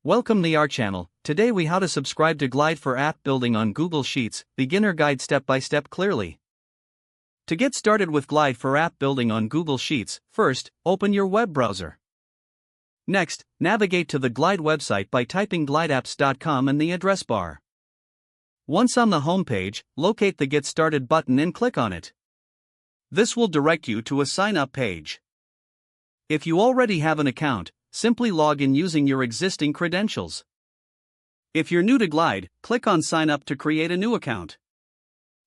Welcome to our channel. Today we how to subscribe to Glide for app building on Google Sheets, beginner guide step by step clearly. To get started with Glide for app building on Google Sheets, first, open your web browser. Next, navigate to the Glide website by typing glideapps.com in the address bar. Once on the home page, locate the Get Started button and click on it. This will direct you to a sign up page. If you already have an account, simply log in using your existing credentials. If you're new to Glide, click on Sign Up to create a new account.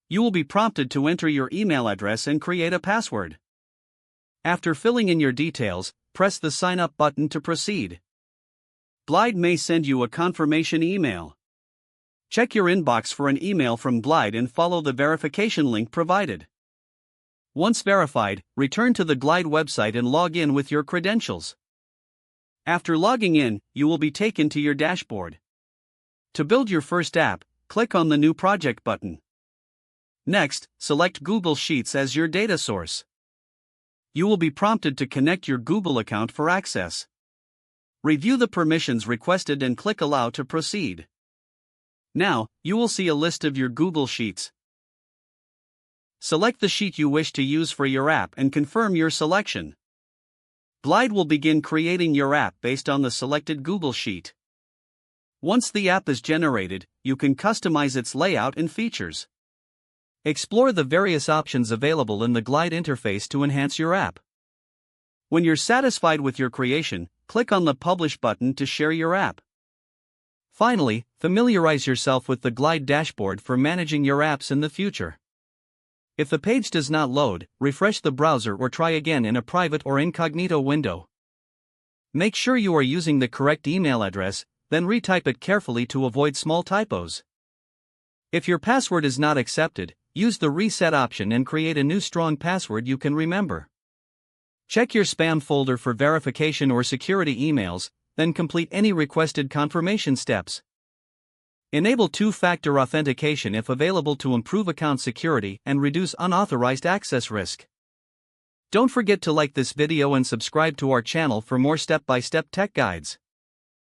You will be prompted to enter your email address and create a password. After filling in your details, press the Sign Up button to proceed. Glide may send you a confirmation email. Check your inbox for an email from Glide and follow the verification link provided. Once verified, return to the Glide website and log in with your credentials. After logging in, you will be taken to your dashboard. To build your first app, click on the New Project button. Next, select Google Sheets as your data source. You will be prompted to connect your Google account for access. Review the permissions requested and click Allow to proceed. Now, you will see a list of your Google Sheets. Select the sheet you wish to use for your app and confirm your selection. Glide will begin creating your app based on the selected Google Sheet. Once the app is generated, you can customize its layout and features. Explore the various options available in the Glide interface to enhance your app. When you're satisfied with your creation, click on the Publish button to share your app. Finally, familiarize yourself with the Glide dashboard for managing your apps in the future. If the page does not load, refresh the browser or try again in a private or incognito window. Make sure you are using the correct email address, then retype it carefully to avoid small typos. If your password is not accepted, use the reset option and create a new strong password you can remember. Check your spam folder for verification or security emails, then complete any requested confirmation steps. Enable two-factor authentication if available to improve account security and reduce unauthorized access risk. Don't forget to like this video and subscribe to our channel for more step-by-step tech guides.